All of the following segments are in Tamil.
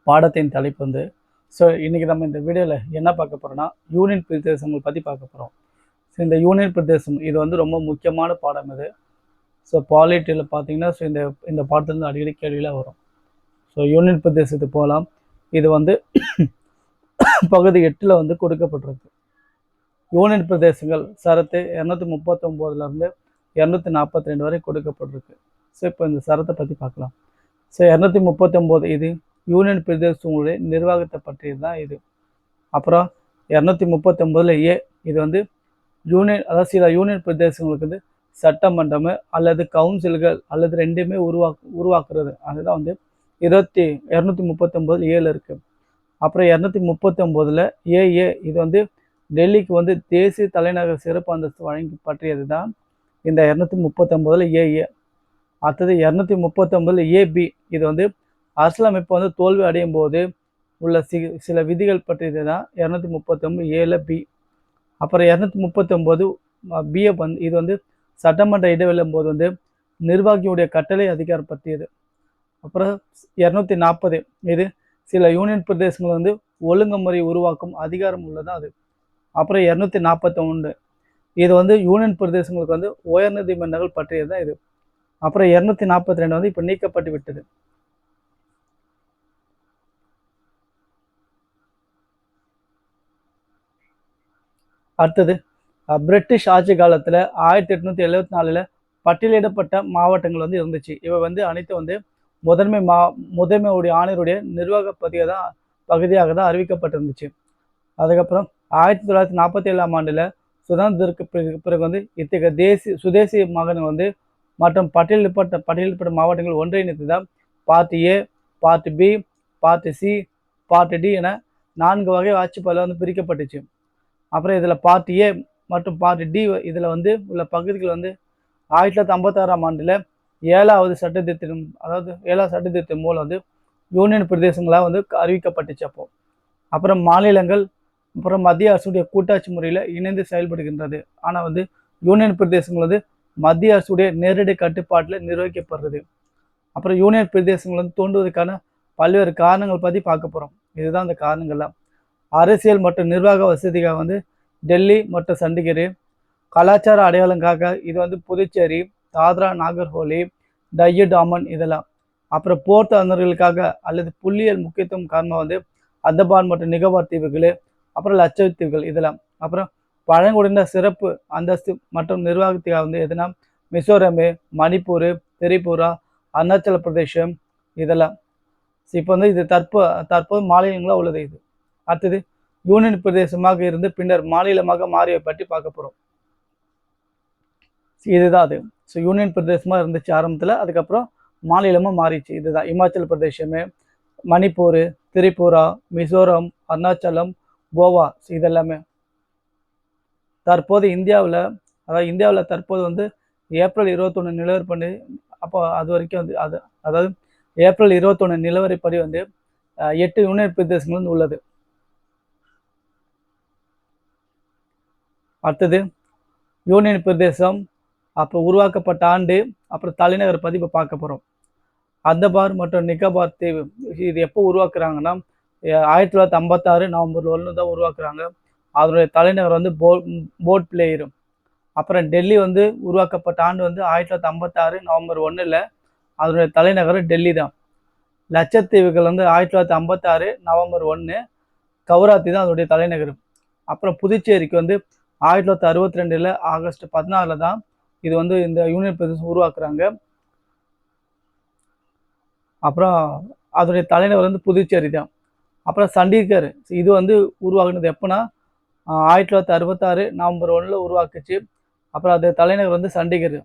பாடத்தின் தலைப்பு வந்து ஸோ இன்றைக்கி நம்ம இந்த வீடியோவில் என்ன பார்க்க போகிறோம்னா யூனியன் பிரதேசங்கள் பற்றி பார்க்க போகிறோம். ஸோ இந்த யூனியன் பிரதேசம் இது வந்து ரொம்ப முக்கியமான பாடம் இது. ஸோ பாலிட்டியில் பார்த்தீங்கன்னா ஸோ இந்த பாடத்துலேருந்து அடிக்கடி கேள்வியில் வரும். ஸோ யூனியன் பிரதேசத்துக்கு போகலாம். இது வந்து பகுதி 8 வந்து கொடுக்கப்பட்டிருக்கு. யூனியன் பிரதேசங்கள் சரத்து 239 242 வரை கொடுக்கப்பட்டிருக்கு. ஸோ இப்போ இந்த சரத்தை பற்றி பார்க்கலாம். ஸோ 239 இது யூனியன் பிரதேசங்களுடைய நிர்வாகத்தை பற்றியது தான் இது. அப்புறம் 239 ஏ இது வந்து யூனியன், அதாவது சில யூனியன் பிரதேசங்களுக்கு வந்து சட்டமன்றம் அல்லது கவுன்சில்கள் அல்லது ரெண்டுமே உருவாக்குறது. அதுதான் வந்து 239 ஏல இருக்குது. அப்புறம் 239 ஏ இது வந்து டெல்லிக்கு வந்து தேசிய தலைநகர் சிறப்பு அந்தஸ்து வழங்கி பற்றியது தான் இந்த 239 ஏ. அடுத்தது 239 ஏபி இது வந்து அரசியலமைப்பு வந்து தோல்வி அடையும் போது உள்ள சில விதிகள் பற்றியது தான் 239 ஏல பி. அப்புறம் 239 பிஏ வந்து இது வந்து சட்டமன்ற இடைவெளியும் போது வந்து நிர்வாகியுடைய கட்டளை அதிகாரம் பற்றியது. அப்புறம் 240 இது சில யூனியன் பிரதேசங்கள் வந்து ஒழுங்குமுறை உருவாக்கும் அதிகாரம் உள்ளதான் அது. அப்புறம் 241 இது வந்து யூனியன் பிரதேசங்களுக்கு வந்து உயர்நீதிமன்றங்கள் பற்றியது தான் இது. அப்புறம் 242 வந்து இப்போ நீக்கப்பட்டு விட்டது. அடுத்தது பிரிட்டிஷ் ஆட்சி காலத்தில் 1874 பட்டியலிடப்பட்ட மாவட்டங்கள் வந்து இருந்துச்சு. இவை வந்து அனைத்தும் வந்து முதன்மையுடைய ஆணையருடைய நிர்வாக பகுதியாக தான் அறிவிக்கப்பட்டிருந்துச்சு. அதுக்கப்புறம் 1947 சுதந்திரத்துக்கு பிறகு வந்து இத்தகைய சுதேசி மகன் வந்து மற்றும் பட்டியலிடப்பட்ட மாவட்டங்கள் ஒன்றிணைத்து தான் part A, part B, part C, part D என 4 வகை ஆட்சி பகுதியில் வந்து பிரிக்கப்பட்டுச்சு. அப்புறம் இதில் பார்ட் ஏ மற்றும் பார்ட் டி இதில் வந்து உள்ள பகுதிகள் வந்து 1956 7வது சட்டத்திட்டம், அதாவது 7வது சட்டத்திட்டம் மூலம் வந்து யூனியன் பிரதேசங்களாக வந்து அறிவிக்கப்பட்டுச்சு. அப்புறம் மாநிலங்கள் அப்புறம் மத்திய அரசுடைய கூட்டாட்சி முறையில் இணைந்து செயல்படுகின்றது. ஆனால் வந்து யூனியன் பிரதேசங்கள் வந்து மத்திய அரசுடைய நேரடி கட்டுப்பாட்டில் நிர்வகிக்கப்படுறது. அப்புறம் யூனியன் பிரதேசங்கள் வந்து தோன்றுவதற்கான பல்வேறு காரணங்கள் பற்றி பார்க்க போகிறோம். இதுதான் அந்த காரணங்கள்லாம். அரசியல் மற்றும் நிர்வாக வசதிக்காக வந்து டெல்லி மற்றும் சண்டிகர். கலாச்சார அடையாளங்காக இது வந்து புதுச்சேரி, தாத்ரா நாகர் ஹவேலி, டையூ டாமன் இதெல்லாம். அப்புறம் போர்த்து அறிஞர்களுக்காக அல்லது புள்ளியியல் முக்கியத்துவம் காரணமாக வந்து அந்தமான் மற்றும் நிகோபார் தீவுகள், அப்புறம் லட்சத்தீவுகள் இதெல்லாம். அப்புறம் பழங்குடியின சிறப்பு அந்தஸ்து மற்றும் நிர்வாகத்துக்காக வந்து எதுனா மிசோரமு, மணிப்பூர், திரிபுரா, அருணாச்சல பிரதேசம் இதெல்லாம். இப்போ வந்து இது தற்போது மாநிலங்களாக உள்ளது இது. அடுத்தது யூனியன் பிரதேசமாக இருந்து பின்னர் மாநிலமாக மாறிய பற்றி பார்க்க போகிறோம். இதுதான் அது. ஸோ யூனியன் பிரதேசமாக இருந்துச்சு ஆரம்பத்தில், அதுக்கப்புறம் மாநிலமாக மாறிச்சு. இதுதான் இமாச்சல பிரதேசம், மணிப்பூர், திரிபுரா, மிசோரம், அருணாச்சலம், கோவா இதெல்லாமே. தற்போது இந்தியாவில் தற்போது வந்து ஏப்ரல் 21 நிலவரப்படி, அப்போ அது வரைக்கும் வந்து அதாவது ஏப்ரல் 21 நிலவரப்படி வந்து 8 யூனியன் பிரதேசங்கள் வந்து உள்ளது. அடுத்தது யூனியன் பிரதேசம் அப்போ உருவாக்கப்பட்ட ஆண்டு, அப்புறம் தலைநகர் பதிப்பை பார்க்க போகிறோம். அந்தமான் மற்றும் நிகோபார் தீவு இது எப்போ உருவாக்குறாங்கன்னா 1956 நவம்பர் 1 தான் உருவாக்குறாங்க. அதனுடைய தலைநகர் வந்து போர்ட் பிளேயர். அப்புறம் டெல்லி வந்து உருவாக்கப்பட்ட ஆண்டு வந்து 1956 நவம்பர் 1 அதனுடைய தலைநகர் டெல்லி தான். லட்சத்தீவுகள் வந்து 1956 நவம்பர் 1 கவுராத்தி தான் அதனுடைய தலைநகர். அப்புறம் புதுச்சேரிக்கு வந்து 1962 ஆகஸ்ட் 14 தான் இது வந்து இந்த யூனியன் பிரதேசம் உருவாக்குறாங்க. அப்புறம் அதனுடைய தலைநகர் வந்து புதுச்சேரி தான். அப்புறம் சண்டிகர் இது வந்து உருவாக்குனது எப்போனா 1966 நவம்பர் 1 உருவாக்குச்சு. அப்புறம் அது தலைநகர் வந்து சண்டிகர்.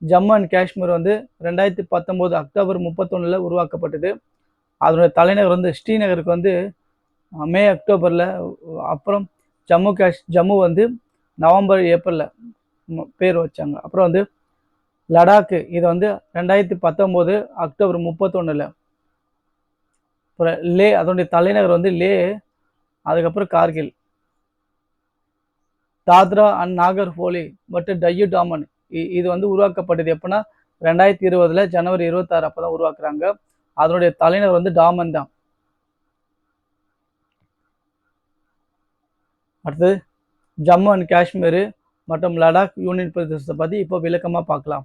ஜம்மு அண்ட் காஷ்மீர் வந்து 2019 அக்டோபர் 31 உருவாக்கப்பட்டது. அதனுடைய தலைநகர் வந்து ஸ்ரீநகருக்கு வந்து மே அக்டோபரில். அப்புறம் ஜம்மு வந்து நவம்பர் ஏப்ரலில் பேர் வச்சாங்க. அப்புறம் வந்து லடாக்கு இது வந்து 2019 அக்டோபர் 31. அப்புறம் லே அதனுடைய தலைநகர் வந்து லே. அதுக்கப்புறம் கார்கில். தாத்ரா அண்ட் நாகர் ஹவேலி மற்றும் டையூ டாமன் இது வந்து உருவாக்கப்பட்டது எப்போனா 2020 ஜனவரி 26 அப்போ தான் உருவாக்குறாங்க. அதனுடைய தலைநகர் வந்து டாமன் தான். அடுத்தது ஜம்மு அண்ட் காஷ்மீர் மற்றும் லடாக் யூனியன் பிரதேசத்தை பற்றி இப்போ விளக்கமாக பார்க்கலாம்.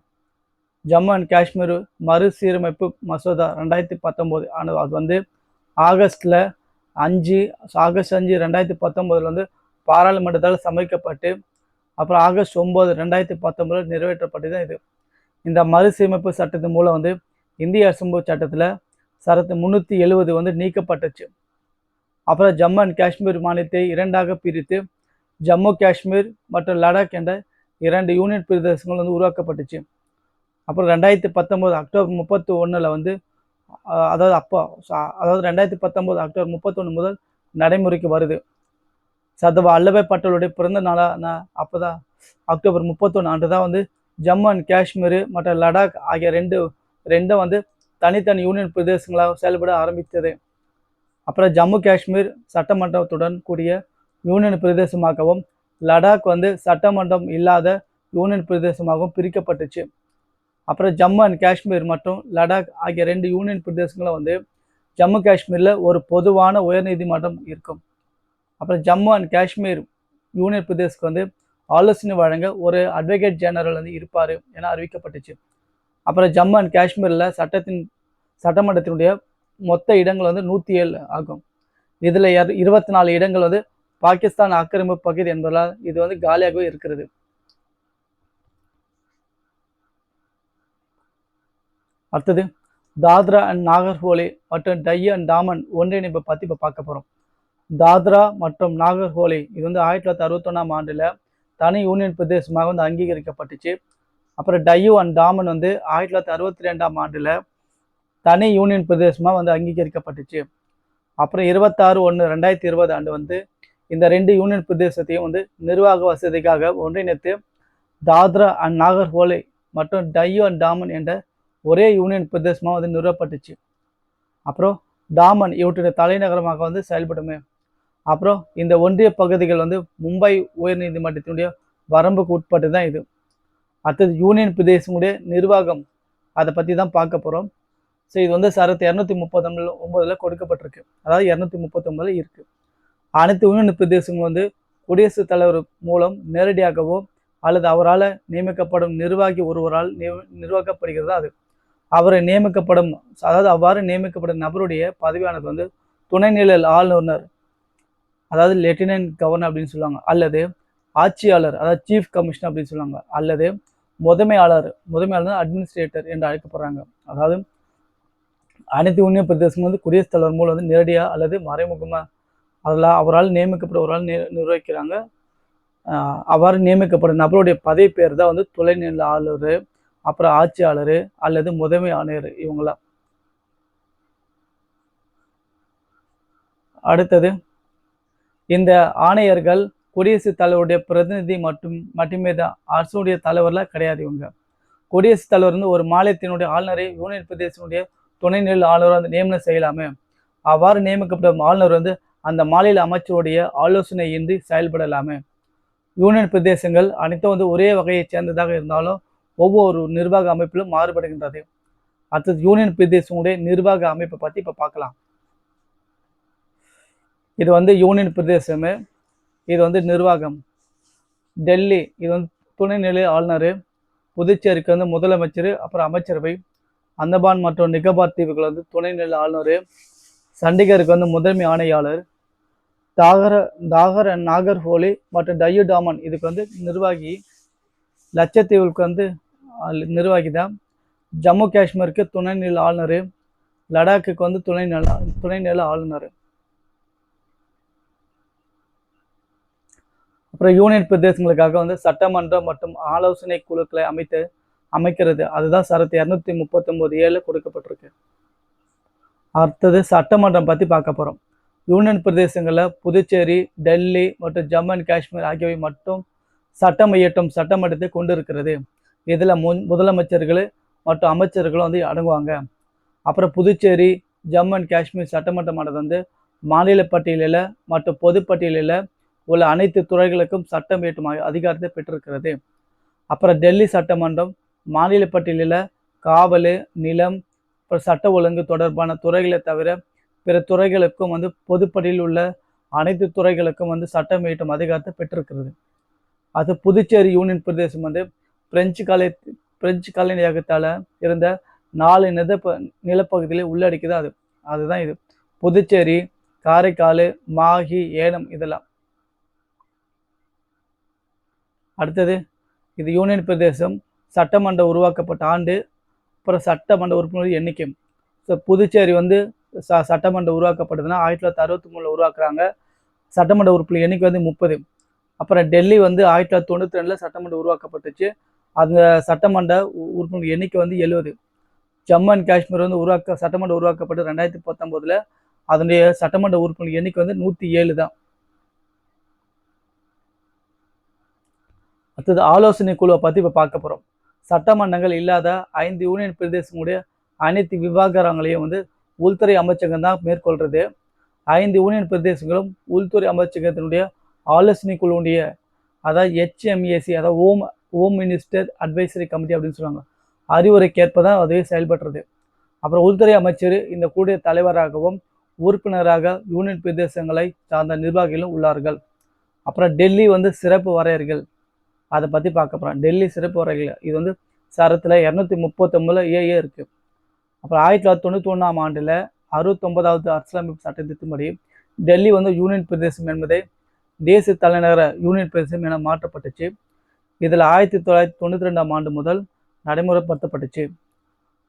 ஜம்மு அண்ட் காஷ்மீர் மறுசீரமைப்பு மசோதா 2019 ஆனது. அது வந்து ஆகஸ்ட் 5 2019 வந்து பாராளுமன்றத்தால் சமைக்கப்பட்டு அப்புறம் ஆகஸ்ட் 9 2019 நிறைவேற்றப்பட்டது இது. இந்த மறுசீரமைப்பு சட்டத்தின் மூலம் வந்து இந்திய அரசமைப்பு சட்டத்தில் சரத்து 370 வந்து நீக்கப்பட்டுச்சு. அப்புறம் ஜம்மு அண்ட் காஷ்மீர் மாநிலத்தை இரண்டாக பிரித்து ஜம்மு காஷ்மீர் மற்றும் லடாக் என்ற 2 யூனியன் பிரதேசங்கள் வந்து உருவாக்கப்பட்டுச்சு. அப்புறம் 2019 அக்டோபர் 31 வந்து அதாவது 2019 அக்டோபர் 31 முதல் நடைமுறைக்கு வருது. சர்தார் வல்லபாய் பட்டேலுடைய பிறந்த நாளான அப்போதான் அக்டோபர் 31 அன்று தான் வந்து ஜம்மு அண்ட் காஷ்மீர் மற்றும் லடாக் ஆகிய ரெண்டும் வந்து தனித்தனி யூனியன் பிரதேசங்களாக செயல்பட ஆரம்பித்தது. அப்புறம் ஜம்மு காஷ்மீர் சட்டமன்றத்துடன் கூடிய யூனியன் பிரதேசமாகவும் லடாக் வந்து சட்டமன்றம் இல்லாத யூனியன் பிரதேசமாகவும் பிரிக்கப்பட்டுச்சு. அப்புறம் ஜம்மு அண்ட் காஷ்மீர் மற்றும் லடாக் ஆகிய 2 யூனியன் பிரதேசங்களும் வந்து ஜம்மு காஷ்மீரில் ஒரு பொதுவான உயர்நீதிமன்றம் இருக்கும். அப்புறம் ஜம்மு அண்ட் காஷ்மீர் யூனியன் பிரதேசத்துக்கு வந்து ஆலோசனை வழங்க ஒரு அட்வொகேட் ஜெனரல் வந்து இருப்பார் என அறிவிக்கப்பட்டுச்சு. அப்புறம் ஜம்மு அண்ட் காஷ்மீரில் சட்டமன்றத்தினுடைய மொத்த இடங்கள் வந்து 107 ஆகும். இதில் 24 இடங்கள் வந்து பாகிஸ்தான் ஆக்கிரமிப்பு பகுதி என்பதால் இது வந்து காலியாகவே இருக்கிறது. அடுத்தது தாத்ரா அண்ட் நாகர்ஹோலி மற்றும் டையூ அண்ட் டாமன் ஒன்றிணைப்பை பற்றி இப்போ பார்க்க போகிறோம். தாத்ரா மற்றும் நாகர்ஹோலி இது வந்து 1961 ஆண்டில் தனி யூனியன் பிரதேசமாக வந்து அங்கீகரிக்கப்பட்டுச்சு. அப்புறம் டையூ அண்ட் டாமன் வந்து 1962 ஆண்டில் தனி யூனியன் பிரதேசமாக வந்து அங்கீகரிக்கப்பட்டுச்சு. அப்புறம் 26/1/2020 ஆண்டு வந்து இந்த 2 யூனியன் பிரதேசத்தையும் வந்து நிர்வாக வசதிக்காக ஒன்றிணைத்து தாத்ரா அண்ட் நாகர்ஹோலி மற்றும் டையூ அண்ட் டாமன் என்ற ஒரே யூனியன் பிரதேசமாக வந்து நிறுவப்பட்டுச்சு. அப்புறம் டாமன் இவற்றுடைய தலைநகரமாக வந்து செயல்படுமே. அப்புறம் இந்த ஒன்றிய பகுதிகள் வந்து மும்பை உயர்நீதிமன்றத்தினுடைய வரம்புக்கு உட்பட்டு தான் இது. அடுத்தது யூனியன் பிரதேசங்களுடைய நிர்வாகம், அதை பற்றி தான் பார்க்க போகிறோம். ஸோ இது வந்து சரத்து 239 கொடுக்கப்பட்டிருக்கு. அதாவது 239 இருக்குது. அனைத்து யூனியன் பிரதேசங்களும் வந்து குடியரசுத் தலைவர் மூலம் நேரடியாகவோ அல்லது அவரால் நியமிக்கப்படும் நிர்வாகி ஒருவரால் நிர்வகிக்கப்படுகிறது. அது அவரை நியமிக்கப்படும், அதாவது அவ்வாறு நியமிக்கப்படும் நபருடைய பதவியானது வந்து துணைநிலை ஆளுநர், அதாவது லெப்டினன்ட் கவர்னர் அப்படின்னு சொல்லுவாங்க, அல்லது ஆட்சியாளர், அதாவது சீஃப் கமிஷனர் அப்படின்னு சொல்லுவாங்க, அல்லது முதன்மையாளர் அட்மினிஸ்ட்ரேட்டர் என்று அழைக்கப்படுறாங்க. அதாவது அனைத்து யூனியன் பிரதேசங்கள் வந்து குடியரசுத் தலைவர் மூலம் வந்து நேரடியாக அல்லது மறைமுகமாக அதில் அவரால் நியமிக்கப்படுவரால் நிர்வகிக்கிறாங்க. அவ்வாறு நியமிக்கப்படும் நபருடைய பதவி பேர் தான் வந்து துணைநிலை ஆளுநர், அப்புறம் ஆட்சியாளர் அல்லது முதன்மை ஆணையர் இவங்களாம். அடுத்தது இந்த ஆணையர்கள் குடியரசுத் தலைவருடைய பிரதிநிதி மட்டுமே தான், அரசுடைய தலைவர்லாம் கிடையாது. இவங்க குடியரசுத் தலைவர் வந்து ஒரு மாநிலத்தினுடைய ஆளுநரை யூனியன் பிரதேசத்தினுடைய துணைநிலை ஆளுநர் வந்து நியமனம் செய்யலாமே. அவ்வாறு நியமிக்கப்படும் ஆளுநர் வந்து அந்த மாநில அமைச்சருடைய ஆலோசனை இன்றி செயல்படலாமே. யூனியன் பிரதேசங்கள் அனைத்தும் வந்து ஒரே வகையை சேர்ந்ததாக இருந்தாலும் ஒவ்வொரு நிர்வாக அமைப்பிலும் மாறுபடுகின்றது. அடுத்தது யூனியன் பிரதேசங்களுடைய நிர்வாக அமைப்பை பற்றி இப்போ பார்க்கலாம். இது வந்து யூனியன் பிரதேசமே, இது வந்து நிர்வாகம். டெல்லி இது வந்து துணைநிலை ஆளுநர், புதுச்சேரிக்கு வந்து முதலமைச்சர், அப்புறம் அமைச்சரவை. அந்தமான் மற்றும் நிகோபார் தீவுகள் வந்து துணைநிலை ஆளுநர். சண்டிகருக்கு வந்து முதன்மை ஆணையாளர். நாகர்ஹோலி மற்றும் டையூ டாமன் இதுக்கு வந்து நிர்வாகி. லட்சத்தீவுக்கு வந்து நிர்வாகி தான். ஜம்மு காஷ்மீருக்கு துணைநிலை ஆளுநர். லடாக்குக்கு வந்து துணைநிலை ஆளுநர். அப்புறம் யூனியன் பிரதேசங்களுக்காக வந்து சட்டமன்றம் மற்றும் ஆலோசனை குழுக்களை அமைக்கிறது. அதுதான் சரத்து 239(7) கொடுக்கப்பட்டிருக்கு. அடுத்தது சட்டமன்றம் பற்றி பார்க்க போகிறோம். யூனியன் பிரதேசங்களில் புதுச்சேரி, டெல்லி மற்றும் ஜம்மு அண்ட் காஷ்மீர் ஆகியவை மட்டும் சட்டம் இயற்றும் சட்டமன்றத்தை கொண்டு இருக்கிறது. இதில் முதலமைச்சர்கள் மற்றும் அமைச்சர்களும் வந்து அடங்குவாங்க. அப்புறம் புதுச்சேரி, ஜம்மு அண்ட் காஷ்மீர் சட்டமன்றமானது வந்து மாநில பட்டியலில் மற்றும் பொதுப்பட்டியலில் உள்ள அனைத்து துறைகளுக்கும் சட்டம் இயற்றும் அதிகாரத்தை பெற்றிருக்கிறது. அப்புறம் டெல்லி சட்டமன்றம் மாநில பட்டியலில் காவல், நிலம், அப்புறம் சட்ட ஒழுங்கு தொடர்பான துறைகளை தவிர பிற துறைகளுக்கும் வந்து பொதுப்பட்டியலில் உள்ள அனைத்து துறைகளுக்கும் வந்து சட்டம் இயற்றும் அதிகாரத்தை பெற்றிருக்கிறது. அது புதுச்சேரி யூனியன் பிரதேசம் வந்து பிரெஞ்சு காலனியகத்தால் இருந்த 4 நிலப்பகுதிகளை உள்ளடக்கிதான் அதுதான் இது. புதுச்சேரி, காரைக்கால், மாஹி, ஏனம் இதெல்லாம். அடுத்தது இது யூனியன் பிரதேசம் சட்டமன்றம் உருவாக்கப்பட்ட ஆண்டு, அப்புறம் சட்டமன்ற உறுப்பினர் எண்ணிக்கை. ஸோ புதுச்சேரி வந்து சட்டமன்றம் உருவாக்கப்பட்டதுன்னா 1963 உருவாக்குறாங்க. சட்டமன்ற உறுப்பினர் எண்ணிக்கை வந்து 30. அப்புறம் டெல்லி வந்து 1992 சட்டமன்றம் உருவாக்கப்பட்டுச்சு. அந்த சட்டமன்ற உறுப்பினர் எண்ணிக்கை வந்து 70. ஜம்மு அண்ட் காஷ்மீர் வந்து சட்டமன்றம் உருவாக்கப்பட்டு 2019 அதனுடைய சட்டமன்ற உறுப்பினர் எண்ணிக்கை வந்து 107 தான். அடுத்தது ஆலோசனை குழுவை பற்றி இப்போ பார்க்க போகிறோம். சட்டமன்றங்கள் இல்லாத 5 யூனியன் பிரதேசங்களுடைய அனைத்து விவகாரங்களையும் வந்து உள்துறை அமைச்சகம் தான் மேற்கொள்றது. 5 யூனியன் பிரதேசங்களும் உள்துறை அமைச்சகத்தினுடைய ஆலோசனை குழுவுடைய அதாவது HMAC, அதாவது ஹோம் மினிஸ்டர் அட்வைசரி கமிட்டி அப்படின்னு சொல்லுவாங்க, அறிவுரைக்கேற்ப தான் அதுவே செயல்படுறது. அப்புறம் உள்துறை அமைச்சர் இந்த குழுடைய தலைவராகவும் உறுப்பினராக யூனியன் பிரதேசங்களை சார்ந்த நிர்வாகிகளும் உள்ளார்கள். அப்புறம் டெல்லி வந்து சிறப்பு வரையறைகள் அதை பற்றி பார்க்க போகிறோம். டெல்லி சிறப்பு வரையறைகள் இது வந்து சரத்தில் 239 ஏஏ இருக்குது. அப்புறம் 1991 ஆண்டில் 69வது அரசியலமைப்பு சட்டத்தின்படி டெல்லி வந்து யூனியன் பிரதேசம் என்பதை தேசிய தலைநகர யூனியன் பிரதேசம் என மாற்றப்பட்டுச்சு. இதில் 1992 ஆண்டு முதல் நடைமுறைப்படுத்தப்பட்டுச்சு.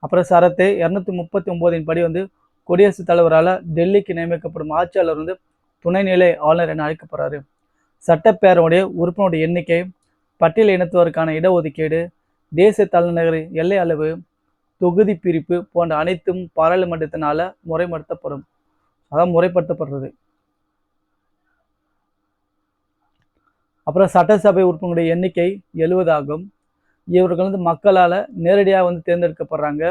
அப்புறம் சரத்து 239 படி வந்து குடியரசுத் தலைவரால் டெல்லிக்கு நியமிக்கப்படும் ஆட்சியாளர் வந்து துணைநிலை ஆளுநர் என அழைக்கப்படுறாரு. சட்டப்பேரவையுடைய உறுப்பினருடைய எண்ணிக்கை, பட்டியல் இனத்தவருக்கான இடஒதுக்கீடு, தேசிய தலைநகர் எல்லை அளவு, தொகுதி பிரிப்பு போன்ற அனைத்தும் பாராளுமன்றத்தினால முறைப்படுத்தப்படுறது. அப்புறம் சட்டசபை உறுப்பினருடைய எண்ணிக்கை 70 ஆகும். இவர்கள் வந்து மக்களால் நேரடியாக வந்து தேர்ந்தெடுக்கப்படுறாங்க.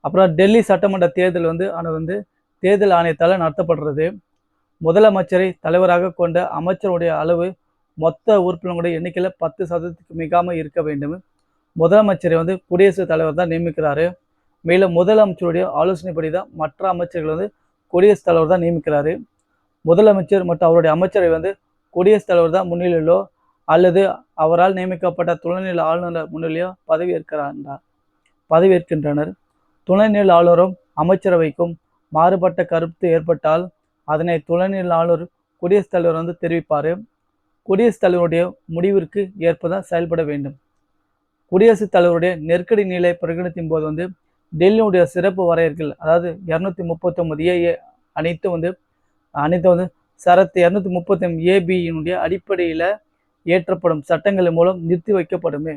அப்புறம் டெல்லி சட்டமன்ற தேர்தல் வந்து தேர்தல் ஆணையத்தால் நடத்தப்படுறது. முதலமைச்சரை தலைவராக கொண்ட அமைச்சருடைய அளவு மொத்த உறுப்பினர்களுடைய எண்ணிக்கையில் 10% மிகாமல் இருக்க வேண்டும். முதலமைச்சரை வந்து குடியரசுத் தலைவர் தான் நியமிக்கிறாரு. மேலும் முதலமைச்சருடைய ஆலோசனைப்படி தான் மற்ற அமைச்சர்கள் வந்து குடியரசுத் தலைவர் தான் நியமிக்கிறாரு. முதலமைச்சர் மற்றும் அவருடைய அமைச்சரை வந்து குடியரசுத் தலைவர் தான் முன்னிலையிலோ அல்லது அவரால் நியமிக்கப்பட்ட துணைநிலை ஆளுநர் முன்னிலையோ பதவியேற்கின்றனர். துணைநிலை ஆளுநரும் அமைச்சரவைக்கும் மாறுபட்ட கருத்து ஏற்பட்டால் அதனை துணைநிலை ஆளுநர் குடியரசுத் தலைவர் வந்து தெரிவிப்பார். குடியரசுத் தலைவருடைய முடிவிற்கு ஏற்பதான் செயல்பட வேண்டும். குடியரசுத் தலைவருடைய நெருக்கடி நிலை பிரகடனத்தின் போது வந்து டெல்லியுடைய சிறப்பு வரையறைகள், அதாவது 239 ஏஏ அனைத்தும் வந்து சரத்து 239 ஏபியினுடைய அடிப்படையில் ஏற்றப்படும் சட்டங்கள் மூலம் நிறுத்தி வைக்கப்படுமே.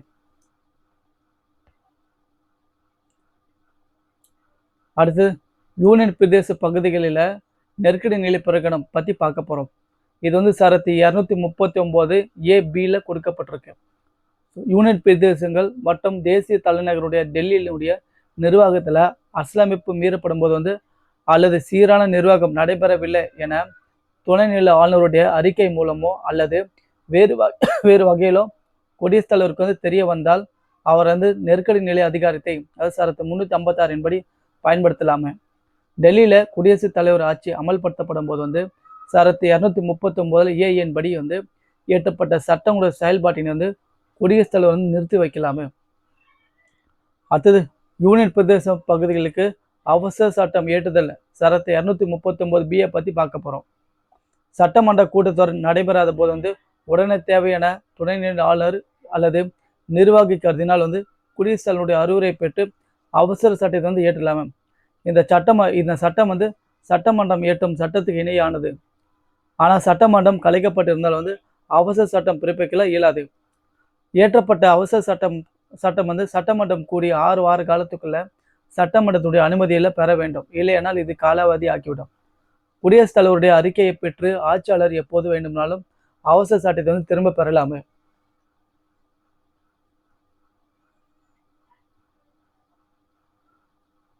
அடுத்து யூனியன் பிரதேச பகுதிகளில் நெருக்கடி நிலை பிரகடனம் பற்றி பார்க்க போகிறோம். இது வந்து சரத்து 239 ஏபியில் கொடுக்கப்பட்டிருக்கு. யூனியன் பிரதேசங்கள் மற்றும் தேசிய தலைநகருடைய டெல்லியினுடைய நிர்வாகத்தில் அரசியலமைப்பு மீறப்படும் போது வந்து அல்லது சீரான நிர்வாகம் நடைபெறவில்லை என துணைநிலை ஆளுநருடைய அறிக்கை மூலமோ அல்லது வேறு வகையிலோ குடியரசுத் தலைவருக்கு வந்து தெரிய வந்தால் அவர் வந்து நெருக்கடி நிலை அதிகாரத்தை, அதாவது சரத்து 356 படி பயன்படுத்தலாமே. டெல்லியில் குடியரசுத் தலைவர் ஆட்சி அமல்படுத்தப்படும் போது வந்து சரத்து 239 ஏஎன் படி வந்து இயற்றப்பட்ட சட்டங்களுடைய செயல்பாட்டினை வந்து குடியரசுத் தலைவர் வந்து நிறுத்தி வைக்கலாமே. அடுத்தது யூனியன் பிரதேச பகுதிகளுக்கு அவசர சட்டம் ஏற்றுதல் சரத்து 239 பியை பற்றி பார்க்க போகிறோம். சட்டமன்ற கூட்டத்தொடர் நடைபெறாத போது வந்து உடனே தேவையான துணைநிலை ஆளுநர் அல்லது நிர்வாகி கருதினால் வந்து குடியரசுத் தலைவருடைய அறிவுரை பெற்று அவசர சட்டத்தை வந்து ஏற்றலாமே. இந்த சட்டம் வந்து சட்டமன்றம் இயற்றும் சட்டத்துக்கு இணையானது. ஆனால் சட்டமன்றம் கலைக்கப்பட்டிருந்தால் வந்து அவசர சட்டம் பிறப்பிக்கல இயலாது. இயற்றப்பட்ட அவசர சட்டம் வந்து சட்டமன்றம் கூடிய 6 வார காலத்துக்குள்ள சட்டமன்றத்துடைய அனுமதியில் பெற வேண்டும். இல்லையானால் இது காலாவதி ஆக்கிவிடும். குடியரசுத் தலைவருடைய அறிக்கையை பெற்று ஆட்சியாளர் எப்போது வேண்டுமானாலும் அவசர சட்டத்தை வந்து திரும்ப பெறலாமே.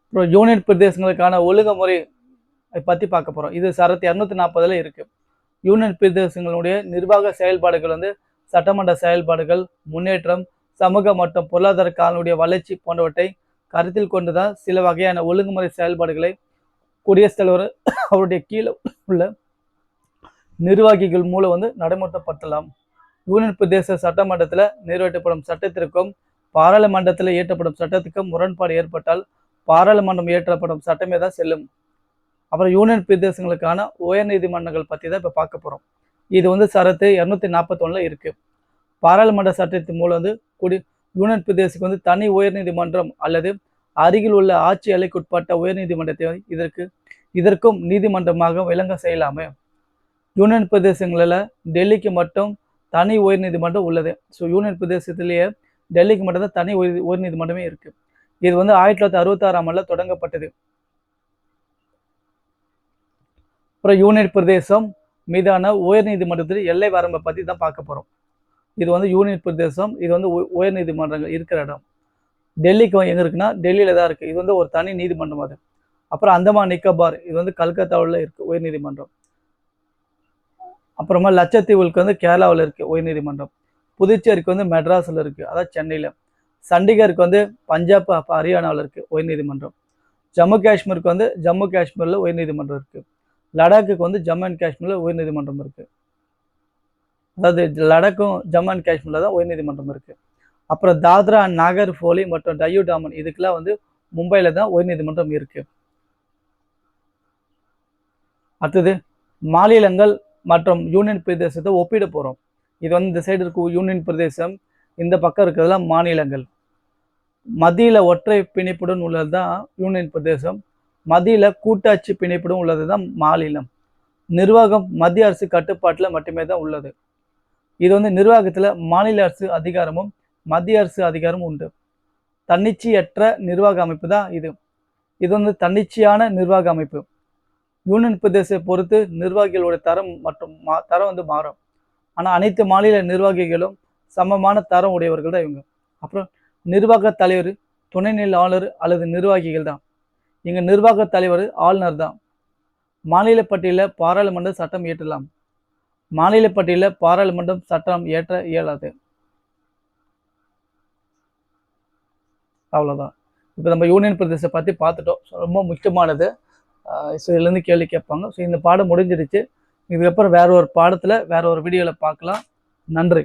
அப்புறம் யூனியன் பிரதேசங்களுக்கான ஒழுங்குமுறை பற்றி பார்க்க போகிறோம். இது சரத்து 240 இருக்கு. யூனியன் பிரதேசங்களுடைய நிர்வாக செயல்பாடுகள் வந்து சட்டமன்ற செயல்பாடுகள், முன்னேற்றம், சமூக மற்றும் பொருளாதார காலனுடைய வளர்ச்சி போன்றவற்றை கருத்தில் கொண்டுதான் சில வகையான ஒழுங்குமுறை செயல்பாடுகளை குடியரசுத் தலைவர் அவருடைய கீழே உள்ள நிர்வாகிகள் மூலம் வந்து நடைமுறைப்படுத்தலாம். யூனியன் பிரதேச சட்டமன்றத்தில் நிறைவேற்றப்படும் சட்டத்திற்கும் பாராளுமன்றத்தில் இயற்றப்படும் சட்டத்துக்கும் முரண்பாடு ஏற்பட்டால் பாராளுமன்றம் இயற்றப்படும் சட்டமே தான் செல்லும். அப்புறம் யூனியன் பிரதேசங்களுக்கான உயர் நீதிமன்றங்கள் பற்றி தான் இப்போ பார்க்க போகிறோம். இது வந்து சரத்து 241 இருக்குது. பாராளுமன்ற சட்டத்தின் மூலம் வந்து யூனியன் பிரதேசத்துக்கு வந்து தனி உயர்நீதிமன்றம் அல்லது அருகில் உள்ள ஆட்சி எல்லைக்குட்பட்ட உயர்நீதிமன்றத்தை இதற்கும் நீதிமன்றமாக விளங்க செய்யலாமே. யூனியன் பிரதேசங்களில் டெல்லிக்கு மட்டும் தனி உயர்நீதிமன்றம் உள்ளது. ஸோ யூனியன் பிரதேசத்திலேயே டெல்லிக்கு மட்டும் தான் தனி உயர்நீதிமன்றமே இருக்கு. இது வந்து 1966ஆம் ஆண்டில் தொடங்கப்பட்டது. அப்புறம் யூனியன் பிரதேசம் மீதான உயர்நீதிமன்றத்தில் எல்லை வரம்பை பற்றி தான் பார்க்க போகிறோம். இது வந்து யூனியன் பிரதேசம், இது வந்து உயர்நீதிமன்றங்கள் இருக்கிற இடம். டெல்லிக்கு எங்கே இருக்குன்னா டெல்லியில் தான் இருக்குது. இது வந்து ஒரு தனி நீதிமன்றம் அது. அப்புறம் அந்தமான் நிக்கோபார், இது வந்து கல்கத்தாவில் இருக்குது உயர்நீதிமன்றம். அப்புறமா லட்சத்தீவுக்கு வந்து கேரளாவில் இருக்குது உயர்நீதிமன்றம். புதுச்சேரிக்கு வந்து மெட்ராஸில் இருக்குது, அதாவது சென்னையில். சண்டிகருக்கு வந்து பஞ்சாப் ஹரியானாவில் இருக்குது உயர்நீதிமன்றம். ஜம்மு காஷ்மீருக்கு வந்து ஜம்மு காஷ்மீரில் உயர்நீதிமன்றம் இருக்குது. லடாக்குக்கு வந்து ஜம்மு அண்ட் காஷ்மீரில் உயர்நீதிமன்றம் இருக்குது. அதாவது லடாக்கும் ஜம்மு அண்ட் காஷ்மீரில் தான் உயர்நீதிமன்றம் இருக்குது. அப்புறம் தாத்ரா அண்ட் நாகர் ஹவேலி மற்றும் டையூ டாமன் இதுக்கெல்லாம் வந்து மும்பையில் தான் உயர்நீதிமன்றம் இருக்குது. அடுத்தது மாநிலங்கள் மற்றும் யூனியன் பிரதேசத்தை ஒப்பிட போகிறோம். இது வந்து இந்த சைடு இருக்கும் யூனியன் பிரதேசம், இந்த பக்கம் இருக்கிறதுலாம் மாநிலங்கள். மத்தியில் ஒற்றை பிணைப்புடன் உள்ளது தான் யூனியன் பிரதேசம், மத்தியில் கூட்டாட்சி பிணைப்புடன் உள்ளது தான் மாநிலம். நிர்வாகம் மத்திய அரசு கட்டுப்பாட்டில் மட்டுமே தான் உள்ளது. இது வந்து நிர்வாகத்தில் மாநில அரசு அதிகாரமும் மத்திய அரசு அதிகாரமும் உண்டு. தன்னிச்சையற்ற நிர்வாக அமைப்பு தான் இது. இது வந்து தன்னிச்சையான நிர்வாக அமைப்பு. யூனியன் பிரதேசத்தை பொறுத்து நிர்வாகிகளோட தரம் மற்றும் தரம் வந்து மாறும். ஆனால் அனைத்து மாநில நிர்வாகிகளும் சமமான தரம் உடையவர்கள் தான் இவங்க. அப்புறம் நிர்வாக தலைவர் துணைநிலை ஆளுநர் அல்லது நிர்வாகிகள் தான். இங்கே நிர்வாக தலைவர் ஆளுநர் தான். மாநில பட்டியலில் பாராளுமன்ற சட்டம் இயற்றலாம், மாநில பட்டியலில் பாராளுமன்றம் சட்டம் இயற்ற இயலாது. அவ்வளோதான். இப்போ நம்ம யூனியன் பிரதேசத்தை பற்றி பார்த்துட்டோம். ரொம்ப முக்கியமானது. ஸோ இதுலேருந்து கேள்வி கேட்பாங்க. ஸோ இந்த பாடம் முடிஞ்சிருச்சு. இதுக்கப்புறம் வேற ஒரு பாடத்தில் வேற ஒரு வீடியோவில் பார்க்கலாம். நன்றி.